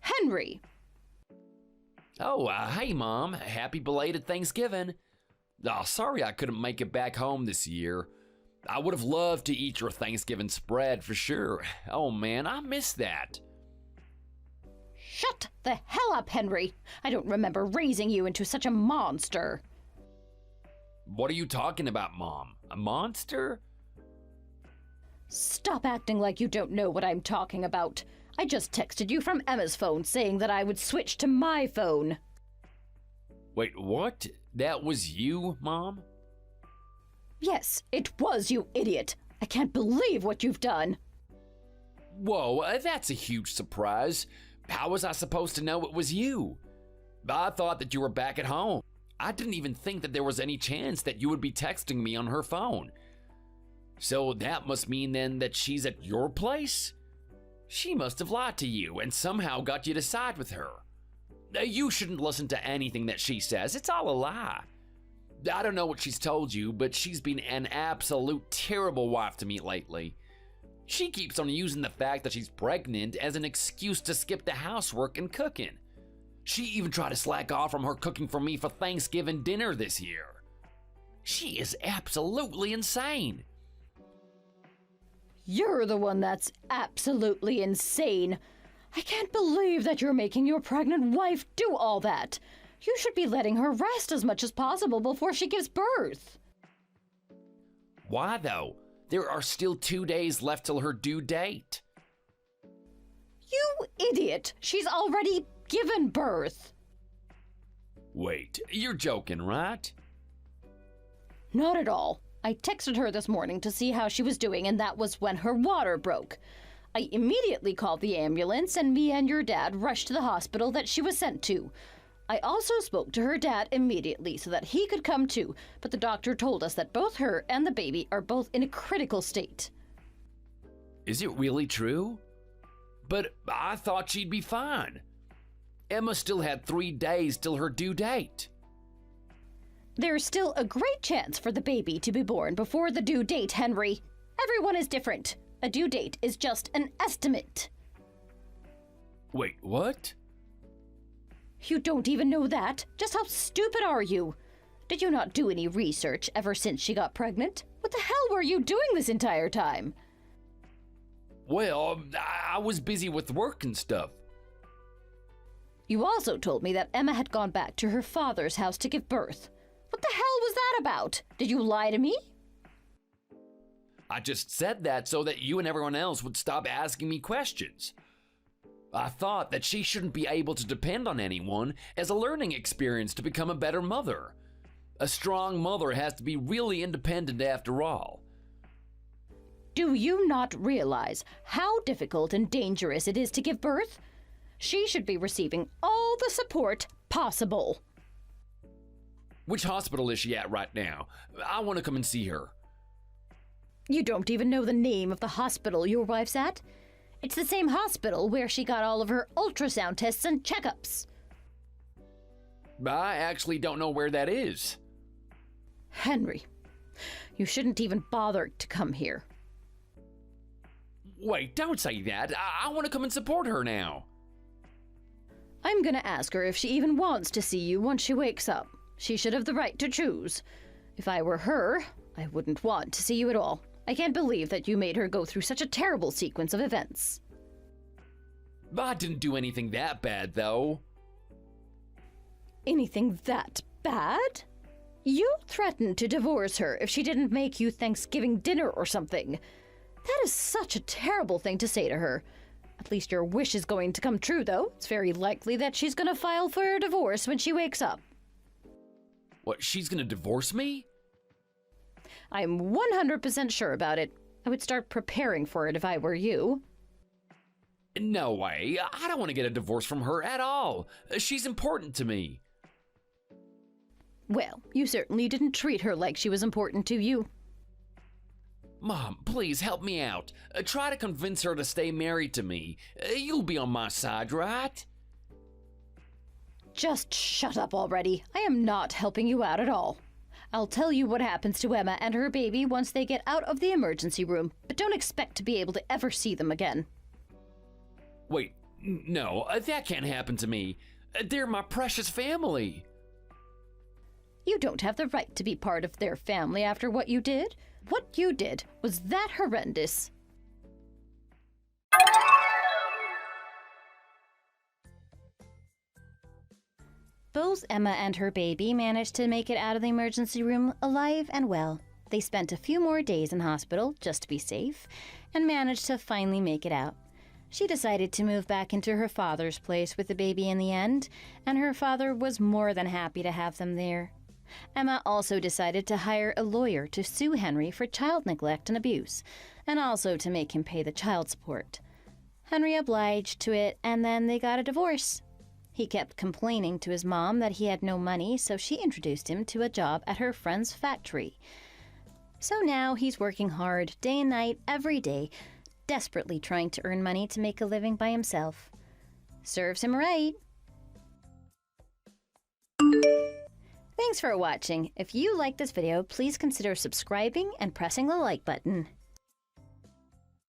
Henry! Oh, hey, Mom. Happy belated Thanksgiving. Oh, sorry I couldn't make it back home this year. I would have loved to eat your Thanksgiving spread for sure. Oh, man, I miss that. Shut the hell up, Henry! I don't remember raising you into such a monster. What are you talking about, Mom? A monster? Stop acting like you don't know what I'm talking about. I just texted you from Emma's phone saying that I would switch to my phone. Wait, what? That was you, Mom? Yes, it was, you idiot. I can't believe what you've done. Whoa, that's a huge surprise. How was I supposed to know it was you? I thought that you were back at home. I didn't even think that there was any chance that you would be texting me on her phone. So that must mean then that she's at your place? She must have lied to you and somehow got you to side with her. You shouldn't listen to anything that she says. It's all a lie. I don't know what she's told you, but she's been an absolute terrible wife to me lately. She keeps on using the fact that she's pregnant as an excuse to skip the housework and cooking. She even tried to slack off from her cooking for me for Thanksgiving dinner this year. She is absolutely insane. You're the one that's absolutely insane. I can't believe that you're making your pregnant wife do all that. You should be letting her rest as much as possible before she gives birth. Why though? There are still 2 days left till her due date. You idiot! She's already given birth. Wait, you're joking, right? Not at all. I texted her this morning to see how she was doing, and that was when her water broke. I immediately called the ambulance, and me and your dad rushed to the hospital that she was sent to. I also spoke to her dad immediately so that he could come too, but the doctor told us that both her and the baby are both in a critical state. Is it really true? But I thought she'd be fine. Emma still had 3 days till her due date. There's still a great chance for the baby to be born before the due date, Henry. Everyone is different. A due date is just an estimate. Wait, what? You don't even know that? Just how stupid are you? Did you not do any research ever since she got pregnant? What the hell were you doing this entire time? Well, I was busy with work and stuff. You also told me that Emma had gone back to her father's house to give birth. What the hell was that about? Did you lie to me? I just said that so that you and everyone else would stop asking me questions. I thought that she shouldn't be able to depend on anyone as a learning experience to become a better mother. A strong mother has to be really independent after all. Do you not realize how difficult and dangerous it is to give birth? She should be receiving all the support possible. Which hospital is she at right now? I want to come and see her. You don't even know the name of the hospital your wife's at? It's the same hospital where she got all of her ultrasound tests and checkups. I actually don't know where that is. Henry, you shouldn't even bother to come here. Wait, don't say that. I want to come and support her now. I'm gonna ask her if she even wants to see you once she wakes up. She should have the right to choose. If I were her, I wouldn't want to see you at all. I can't believe that you made her go through such a terrible sequence of events. I didn't do anything that bad, though. Anything that bad? You threatened to divorce her if she didn't make you Thanksgiving dinner or something. That is such a terrible thing to say to her. At least your wish is going to come true, though. It's very likely that she's going to file for a divorce when she wakes up. What, she's gonna divorce me? I'm 100% sure about it. I would start preparing for it if I were you. No way. I don't want to get a divorce from her at all. She's important to me. Well, you certainly didn't treat her like she was important to you. Mom, please help me out. Try to convince her to stay married to me. You'll be on my side, right? Just shut up already. I am not helping you out at all. I'll tell you what happens to Emma and her baby once they get out of the emergency room, but don't expect to be able to ever see them again. Wait, no, that can't happen to me. They're my precious family. You don't have the right to be part of their family after what you did. What you did was that horrendous. Both Emma and her baby managed to make it out of the emergency room alive and well. They spent a few more days in hospital just to be safe and managed to finally make it out. She decided to move back into her father's place with the baby in the end, and her father was more than happy to have them there. Emma also decided to hire a lawyer to sue Henry for child neglect and abuse, and also to make him pay the child support. Henry obliged to it, and then they got a divorce. He kept complaining to his mom that he had no money, so she introduced him to a job at her friend's factory. So now he's working hard, day and night, every day, desperately trying to earn money to make a living by himself. Serves him right. Thanks for watching. If you like this video, please consider subscribing and pressing the like button.